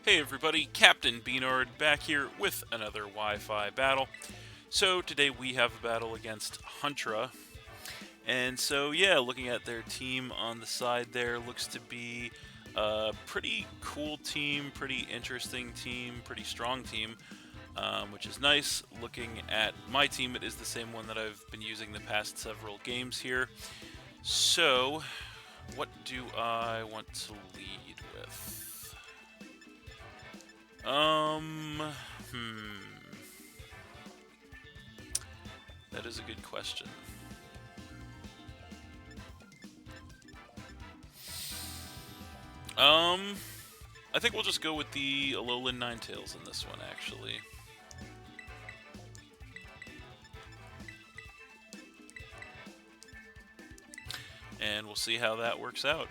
Hey everybody, Captain B-Nard back here with another Wi-Fi battle. So today we have a battle against Huntra. And so yeah, looking at their team on the side there, looks to be a pretty cool team, pretty interesting team, pretty strong team, which is nice. Looking at my team, it is the same one that I've been using the past several games here. So, what do I want to lead with? Hmm. That is a good question. I think we'll just go with the Alolan Ninetales in this one, actually. And we'll see how that works out.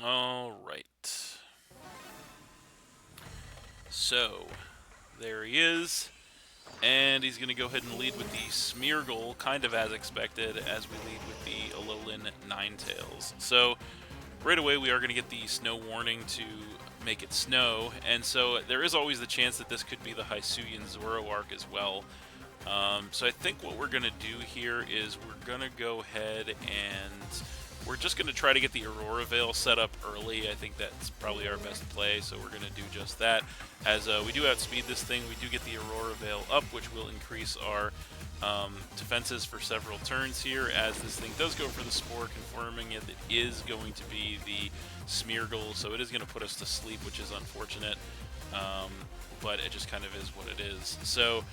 Alright. So, there he is. And he's going to go ahead and lead with the Smeargle, kind of as expected, as we lead with the Alolan Ninetales. So, right away we are going to get the snow warning to make it snow, and so there is always the chance that this could be the Hisuian Zoroark as well. So I think what we're going to do here is we're going to go ahead and we're just going to try to get the Aurora Veil set up early. I think that's probably our best play, so we're going to do just that. As we do outspeed this thing, we do get the Aurora Veil up, which will increase our defenses for several turns here, as this thing does go for the Spore, confirming it is going to be the Smeargle, so it is going to put us to sleep, which is unfortunate, but it just kind of is what it is. So,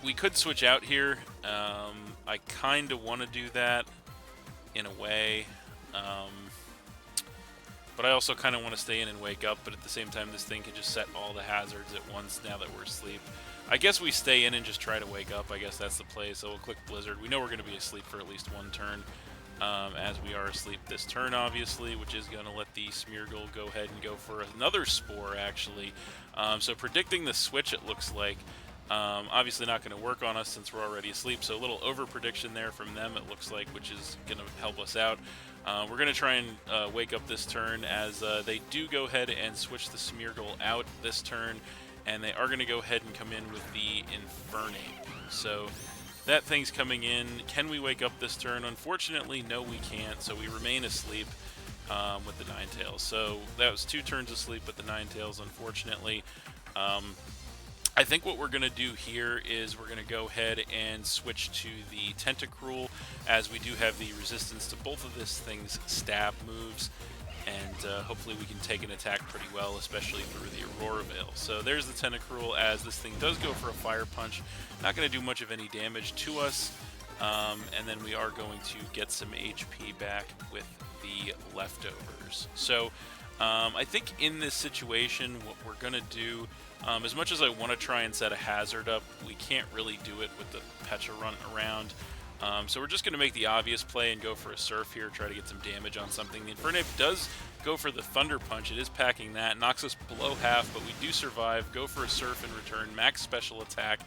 we could switch out here. I kind of want to do that in a way, but I also kind of want to stay in and wake up, but at the same time this thing can just set all the hazards at once now that we're asleep. I guess we stay in and just try to wake up. I guess that's the play, so we'll click Blizzard. We know we're going to be asleep for at least one turn, as we are asleep this turn, obviously, which is going to let the Smeargle go ahead and go for another Spore, actually. So predicting the switch, it looks like. Obviously not going to work on us since we're already asleep, so a little over-prediction there from them, it looks like, which is going to help us out. We're going to try and wake up this turn, as they do go ahead and switch the Smeargle out this turn, and they are going to go ahead and come in with the Infernape. So that thing's coming in. Can we wake up this turn? Unfortunately, no, we can't, so we remain asleep with the Ninetales. So that was 2 turns of sleep with the Ninetales, unfortunately. I think what we're going to do here is we're going to go ahead and switch to the Tentacruel, as we do have the resistance to both of this thing's stab moves, and hopefully we can take an attack pretty well, especially through the Aurora Veil. So there's the Tentacruel, as this thing does go for a Fire Punch. Not going to do much of any damage to us, and then we are going to get some HP back with the leftovers. So I think in this situation what we're going to do, as much as I want to try and set a hazard up, we can't really do it with the Pecha run around. So we're just going to make the obvious play and go for a Surf here, try to get some damage on something. The Infernape does go for the Thunder Punch. It is packing that, knocks us below half, but we do survive. Go for a Surf in return, max special attack.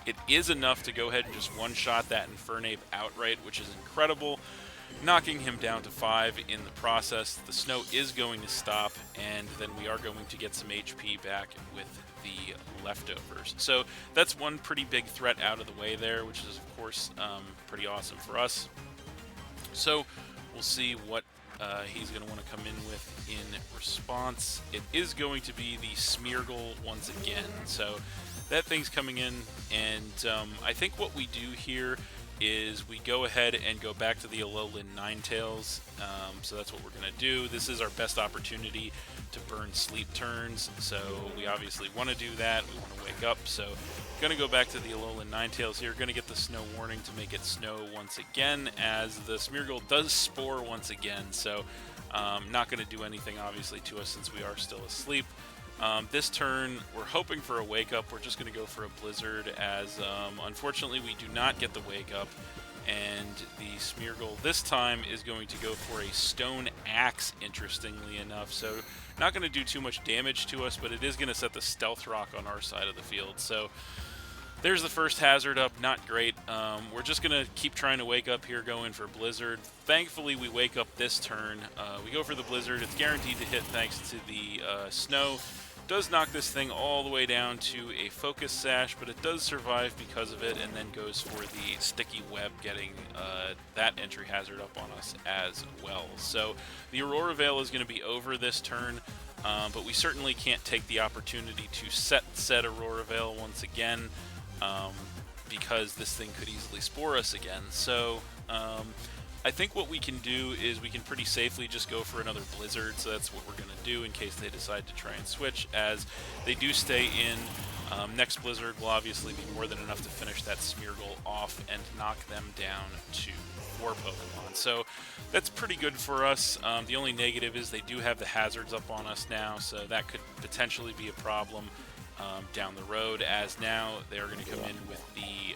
It is enough to go ahead and just one-shot that Infernape outright, which is incredible, knocking him down to 5 in the process. The snow is going to stop, and then we are going to get some HP back with the leftovers. So that's one pretty big threat out of the way there, which is of course pretty awesome for us. So we'll see what he's going to want to come in with in response. It is going to be the Smeargle once again. So that thing's coming in, and I think what we do here is we go ahead and go back to the Alolan Ninetales. So that's what we're going to do. This is our best opportunity to burn sleep turns, so we obviously want to do that. We want to wake up, so going to go back to the Alolan Ninetales here. Going to get the snow warning to make it snow once again, as the Smeargle does Spore once again, so not going to do anything obviously to us since we are still asleep. This turn, we're hoping for a wake up. We're just going to go for a Blizzard, as unfortunately we do not get the wake up, And the Smeargle this time is going to go for a Stone Axe, interestingly enough. So not going to do too much damage to us, but it is going to set the Stealth Rock on our side of the field. So there's the first hazard up. Not great. We're just going to keep trying to wake up here, going for Blizzard. Thankfully, we wake up this turn. We go for the Blizzard. It's guaranteed to hit thanks to the Snow. Does knock this thing all the way down to a Focus Sash, but it does survive because of it, and then goes for the Sticky Web, getting that entry hazard up on us as well. So the Aurora Veil is going to be over this turn, but we certainly can't take the opportunity to set Aurora Veil once again, because this thing could easily Spore us again. So I think what we can do is we can pretty safely just go for another Blizzard, so that's what we're going to do in case they decide to try and switch, as they do stay in. Next Blizzard will obviously be more than enough to finish that Smeargle off and knock them down to 4 Pokemon. So that's pretty good for us. The only negative is they do have the hazards up on us now, so that could potentially be a problem down the road, as now they're going to come in with the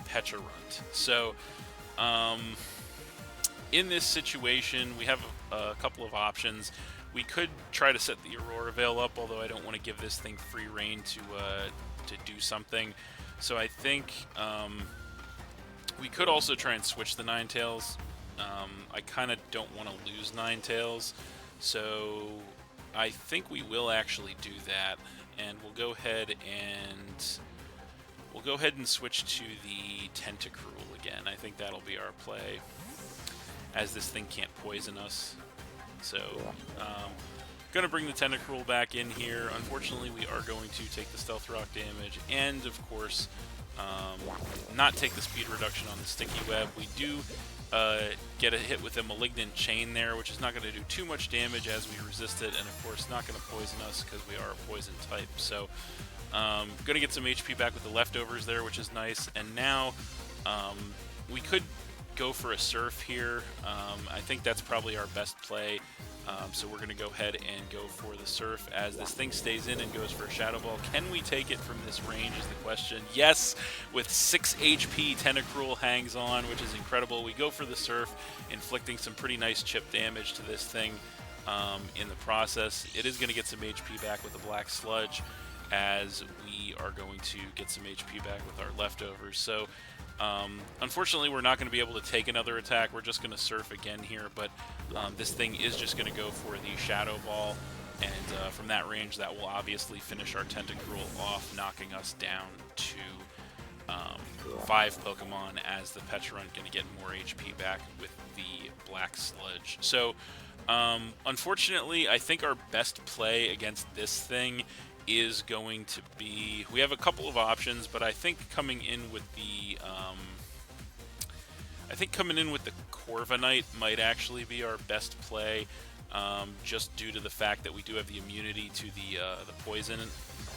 Pecharunt. So in this situation, we have a couple of options. We could try to set the Aurora Veil up, although I don't want to give this thing free reign to do something. So I think we could also try and switch the Ninetales. I kind of don't want to lose Ninetales, so I think we will actually do that, and we'll go ahead and switch to the Tentacruel again. I think that'll be our play, as this thing can't poison us. So, going to bring the Tentacruel back in here. Unfortunately, we are going to take the Stealth Rock damage, and of course, not take the speed reduction on the Sticky Web. We do get a hit with a Malignant Chain there, which is not going to do too much damage as we resist it, and of course not going to poison us because we are a poison type. So, going to get some HP back with the leftovers there, which is nice. And now, we could go for a Surf here. I think that's probably our best play. So we're going to go ahead and go for the Surf, as this thing stays in and goes for a Shadow Ball. Can we take it from this range is the question. Yes, with 6 HP, Tentacruel hangs on, which is incredible. We go for the Surf, inflicting some pretty nice chip damage to this thing in the process. It is going to get some HP back with the Black Sludge, as we are going to get some HP back with our leftovers. So unfortunately, we're not going to be able to take another attack. We're just going to Surf again here, but this thing is just going to go for the Shadow Ball, and from that range, that will obviously finish our Tentacruel off, knocking us down to 5 Pokemon, as the Pecharunt going to get more HP back with the Black Sludge. So, unfortunately, I think our best play against this thing is going to be, we have a couple of options, but I think coming in with the Corviknight might actually be our best play, just due to the fact that we do have the immunity to the poison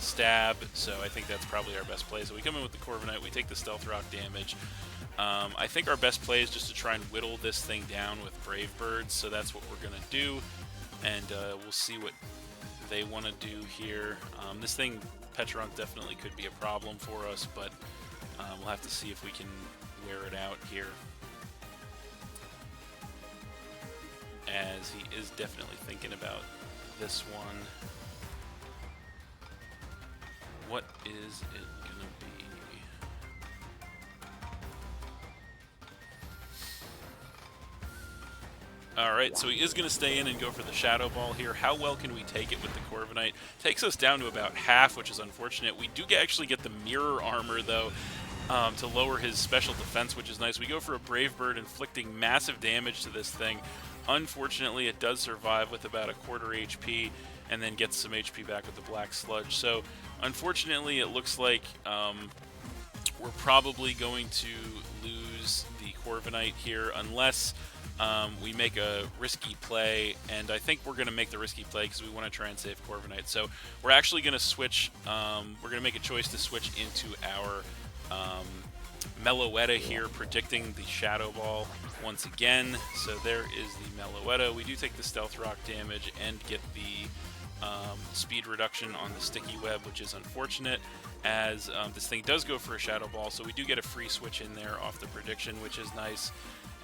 stab. So I think that's probably our best play. So we come in with the Corviknight, we take the Stealth Rock damage. I think our best play is just to try and whittle this thing down with Brave Birds. So that's what we're gonna do, and we'll see what they want to do here. This thing, Pecharunt, definitely could be a problem for us, but we'll have to see if we can wear it out here, as he is definitely thinking about this one. What is it gonna be? Alright, so he is going to stay in and go for the Shadow Ball here. How well can we take it with the Corviknight? Takes us down to about half, which is unfortunate. We do actually get the Mirror Armor, though, to lower his special defense, which is nice. We go for a Brave Bird, inflicting massive damage to this thing. Unfortunately, it does survive with about a quarter HP, and then gets some HP back with the Black Sludge. So, unfortunately, it looks like we're probably going to lose the Corviknight here, unless we make a risky play, and I think we're going to make the risky play because we want to try and save Corviknight. So we're actually going to switch, we're going to make a choice to switch into our Meloetta here, predicting the Shadow Ball once again. So there is the Meloetta. We do take the Stealth Rock damage and get the speed reduction on the sticky web, which is unfortunate, as this thing does go for a Shadow Ball, so we do get a free switch in there off the prediction, which is nice.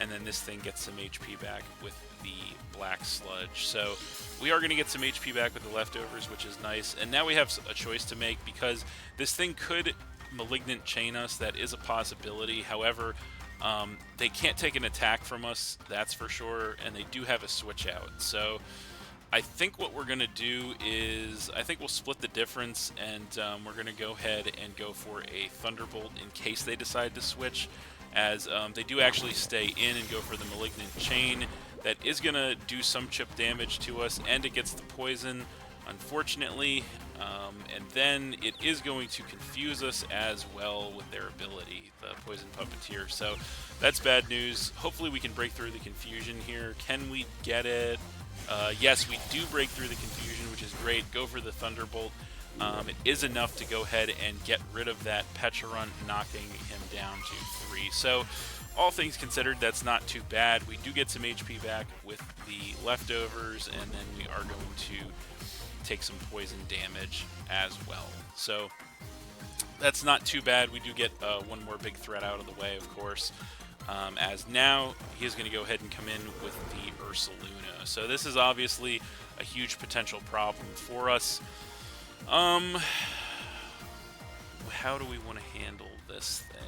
And then this thing gets some HP back with the Black Sludge. So we are going to get some HP back with the leftovers, which is nice. And now we have a choice to make, because this thing could Malignant Chain us. That is a possibility. However, they can't take an attack from us, that's for sure, and they do have a switch out. So I think what we're going to do is, I think we'll split the difference, and we're going to go ahead and go for a Thunderbolt in case they decide to switch, as they do actually stay in and go for the Malignant Chain. That is going to do some chip damage to us, and it gets the poison, unfortunately, and then it is going to confuse us as well with their ability, the Poison Puppeteer. So that's bad news. Hopefully we can break through the confusion here. Can we get it? Yes, we do break through the confusion, which is great. Go for the Thunderbolt. It is enough to go ahead and get rid of that Pecharunt, knocking him down to 3. So all things considered, that's not too bad. We do get some HP back with the leftovers, and then we are going to take some poison damage as well. So that's not too bad. We do get one more big threat out of the way, of course, as now he is going to go ahead and come in with the Ursaluna. So this is obviously a huge potential problem for us. How do we want to handle this thing?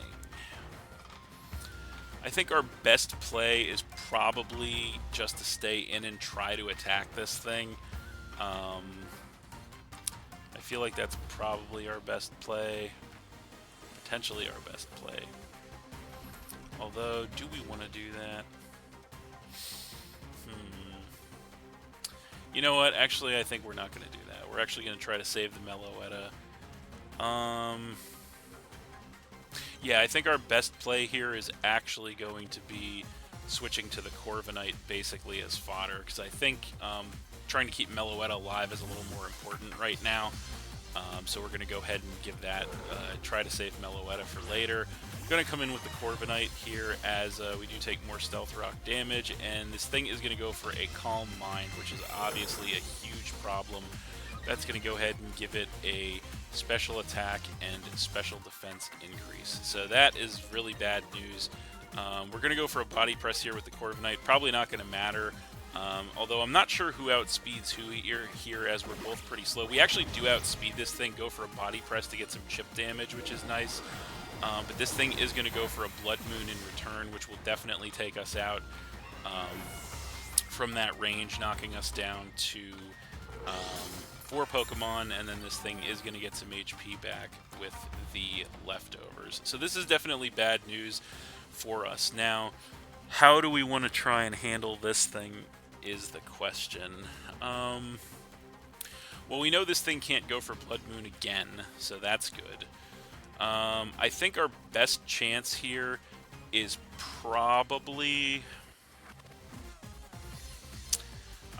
I think our best play is probably just to stay in and try to attack this thing. I feel like that's probably our best play. Potentially our best play. Although, do we want to do that? You know what? Actually, I think we're not going to do that. We're actually going to try to save the Meloetta. Yeah, I think our best play here is actually going to be switching to the Corviknight basically as fodder, because I think trying to keep Meloetta alive is a little more important right now. So we're going to go ahead and give that, try to save Meloetta for later. Going to come in with the Corviknight here, as we do take more Stealth Rock damage, and this thing is going to go for a Calm Mind, which is obviously a huge problem. That's going to go ahead and give it a special attack and special defense increase. So that is really bad news. We're going to go for a Body Press here with the Corviknight. Probably not going to matter. Although I'm not sure who outspeeds who here, as we're both pretty slow. We actually do outspeed this thing, go for a Body Press to get some chip damage, which is nice. But this thing is going to go for a Blood Moon in return, which will definitely take us out from that range, knocking us down to 4 Pokemon, and then this thing is going to get some HP back with the leftovers. So this is definitely bad news for us. Now, how do we want to try and handle this thing is the question. Well, we know this thing can't go for Blood Moon again, so that's good. I think our best chance here is probably...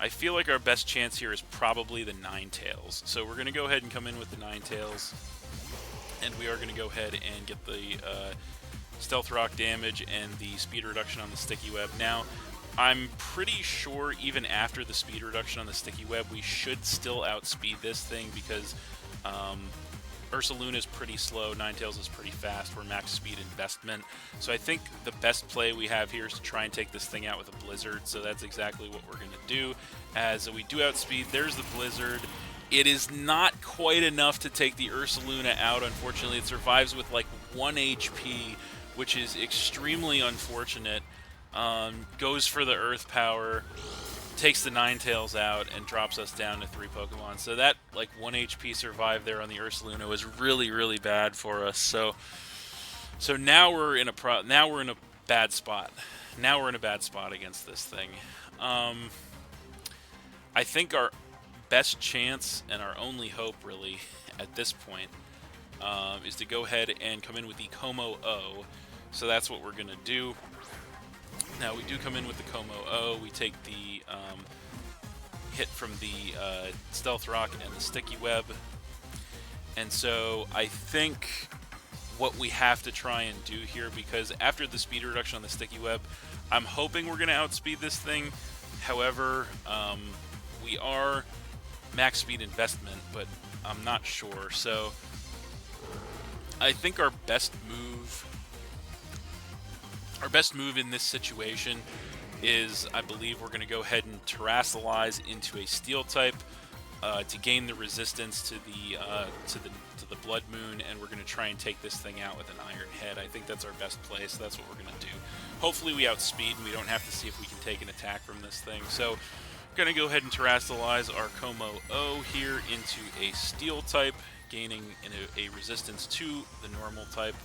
I feel like our best chance here is probably the Ninetales. So we're going to go ahead and come in with the Ninetales, and we are going to go ahead and get the Stealth Rock damage and the speed reduction on the Sticky Web. Now, I'm pretty sure even after the speed reduction on the Sticky Web, we should still outspeed this thing, because Ursaluna is pretty slow, Ninetales is pretty fast, we're max speed investment. So I think the best play we have here is to try and take this thing out with a Blizzard, so that's exactly what we're going to do. As we do outspeed, there's the Blizzard. It is not quite enough to take the Ursaluna out, unfortunately. It survives with like 1 HP, which is extremely unfortunate. Goes for the Earth Power, takes the Ninetales out, and drops us down to 3 Pokemon. So that like 1 HP survive there on the Ursaluna was really, really bad for us. So now we're in a bad spot. Now we're in a bad spot against this thing. I think our best chance and our only hope really at this point is to go ahead and come in with the Como-O. So that's what we're gonna do. Now, we do come in with the Como-O, we take the hit from the Stealth Rock and the Sticky Web, and so I think what we have to try and do here, because after the speed reduction on the Sticky Web, I'm hoping we're going to outspeed this thing. However, we are max speed investment, but I'm not sure. So I think our best move in this situation is, I believe we're going to go ahead and Terrasilize into a Steel type to gain the resistance to the Blood Moon, and we're going to try and take this thing out with an Iron Head. I think that's our best play, so that's what we're going to do. Hopefully we outspeed and we don't have to see if we can take an attack from this thing. So we're going to go ahead and Terrasilize our Como O here into a Steel type, gaining a resistance to the normal type.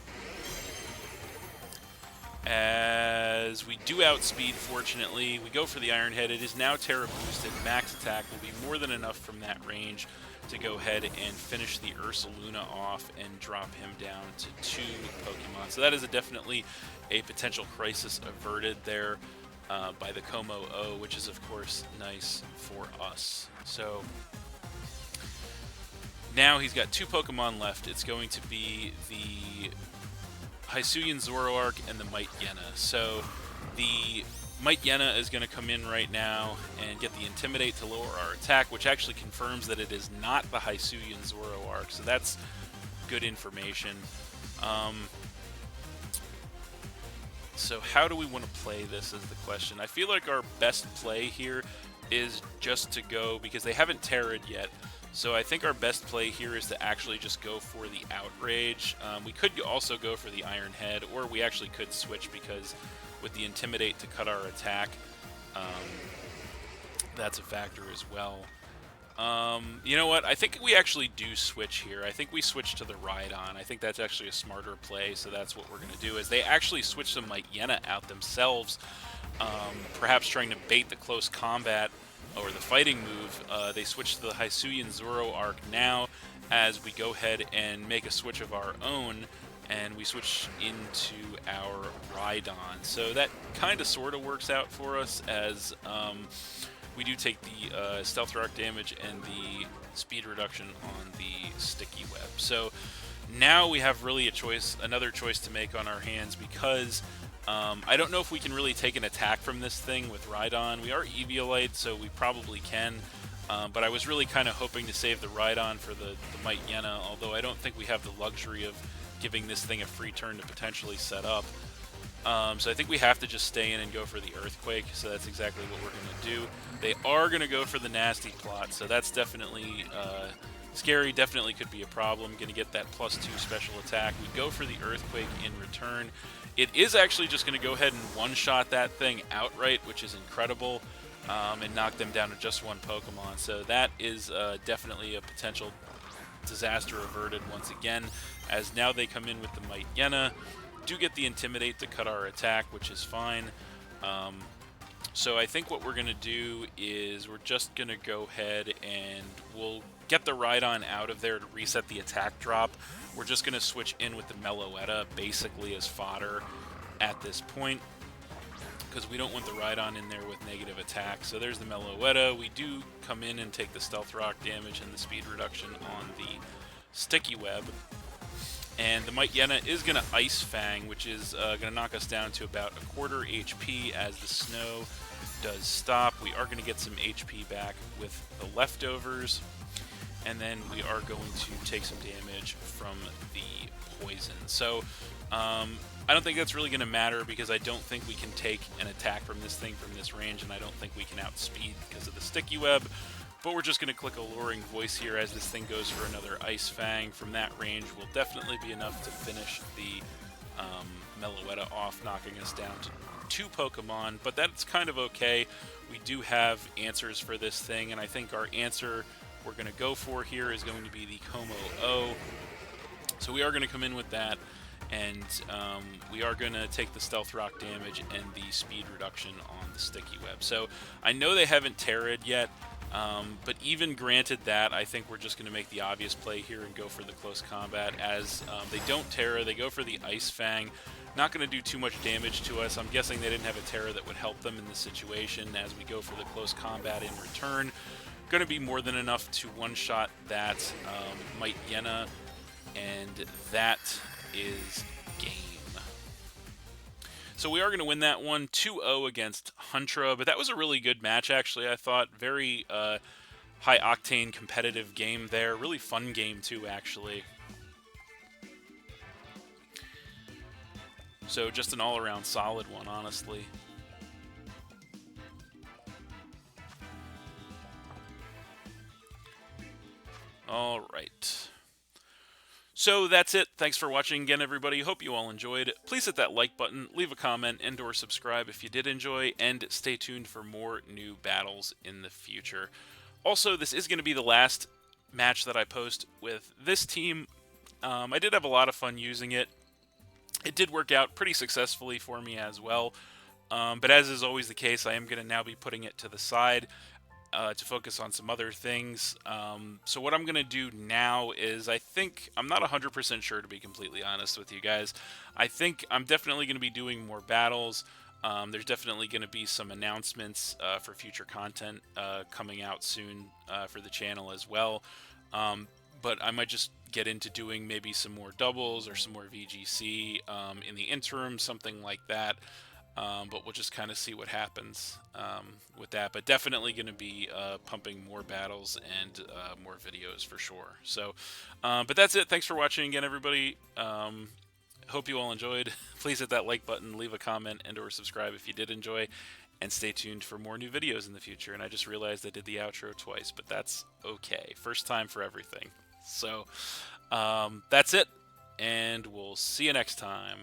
As we do outspeed, fortunately, we go for the Iron Head. It is now Terra boosted. Max attack will be more than enough from that range to go ahead and finish the Ursaluna off and drop him down to 2 Pokemon. So that is definitely a potential crisis averted there by the Como O, which is, of course, nice for us. So now he's got 2 Pokemon left. It's going to be the Hisuian Zoroark and the Might Yenna. So the Might Yenna is going to come in right now and get the Intimidate to lower our attack, which actually confirms that it is not the Hisuian Zoroark. So that's good information. So how do we want to play this is the question. I feel like our best play here is just to go, because they haven't Terra'd yet, so I think our best play here is to actually just go for the Outrage. We could also go for the Iron Head, or we actually could switch, because with the Intimidate to cut our attack, that's a factor as well. You know what? I think we actually do switch here. I think we switch to the Rhydon. I think that's actually a smarter play, so that's what we're going to do, is they actually switch the Might Yenna out themselves, perhaps trying to bait the close combat or the fighting move. They switch to the Hisuian Zoroark now as we go ahead and make a switch of our own, and we switch into our Rhydon. So that kind of sort of works out for us, as we do take the Stealth Rock damage and the speed reduction on the Sticky Web. So now we have really another choice to make on our hands, because I don't know if we can really take an attack from this thing with Rhydon. We are Eviolite, so we probably can, but I was really kind of hoping to save the Rhydon for the Might Yenna, although I don't think we have the luxury of giving this thing a free turn to potentially set up. So I think we have to just stay in and go for the Earthquake, so that's exactly what we're going to do. They are going to go for the Nasty Plot, so that's definitely scary, definitely could be a problem. Going to get that +2 special attack. We go for the Earthquake in return. It is actually just going to go ahead and one-shot that thing outright, which is incredible, and knock them down to just 1 Pokemon. So that is definitely a potential disaster averted once again, as now they come in with the Might Yenna. Do get the Intimidate to cut our attack, which is fine. So I think what we're going to do is we're just going to go ahead and we'll get the Rhydon out of there to reset the attack drop. We're just going to switch in with the Meloetta basically as fodder at this point, because we don't want the Rhydon in there with negative attack. So there's the Meloetta. We do come in and take the Stealth Rock damage and the speed reduction on the Sticky Web. And the Might Yenna is going to Ice Fang, which is going to knock us down to about 1/4 HP as the snow does stop. We are going to get some HP back with the leftovers, and then we are going to take some damage from the poison. So I don't think that's really going to matter, because I don't think we can take an attack from this thing from this range, and I don't think we can outspeed because of the Sticky Web. But we're just going to click Alluring Voice here as this thing goes for another Ice Fang. From that range will definitely be enough to finish the Meloetta off, knocking us down to 2 Pokemon. But that's kind of okay. We do have answers for this thing, and I think our answer we're going to go for here is going to be the Como O. So we are going to come in with that, and we are going to take the Stealth Rock damage and the speed reduction on the Sticky Web. So I know they haven't Terra'd yet, but even granted that, I think we're just going to make the obvious play here and go for the close combat, as they don't Terra, they go for the Ice Fang. Not going to do too much damage to us. I'm guessing they didn't have a Terra that would help them in this situation, as we go for the close combat in return. Going to be more than enough to one-shot that Might Yenna, and that is game. So we are going to win that one 2-0 against Huntra, but that was a really good match, actually. I thought very high-octane competitive game there. Really fun game, too, actually. So just an all-around solid one, honestly. All right. So that's it. Thanks for watching again, everybody. Hope you all enjoyed. Please hit that like button, leave a comment, and or subscribe if you did enjoy, and stay tuned for more new battles in the future. Also, this is going to be the last match that I post with this team. I did have a lot of fun using it. It did work out pretty successfully for me as well. But as is always the case, I am going to now be putting it to the side to focus on some other things. So what I'm going to do now is, I think, I'm not 100% sure, to be completely honest with you guys. I think I'm definitely going to be doing more battles. There's definitely going to be some announcements for future content coming out soon for the channel as well. But I might just get into doing maybe some more doubles or some more VGC in the interim, something like that. But we'll just kind of see what happens with that. But definitely going to be pumping more battles and more videos for sure. So, but that's it. Thanks for watching again, everybody. Hope you all enjoyed. Please hit that like button, leave a comment, and or subscribe if you did enjoy. And stay tuned for more new videos in the future. And I just realized I did the outro twice, but that's okay. First time for everything. So, that's it. And we'll see you next time.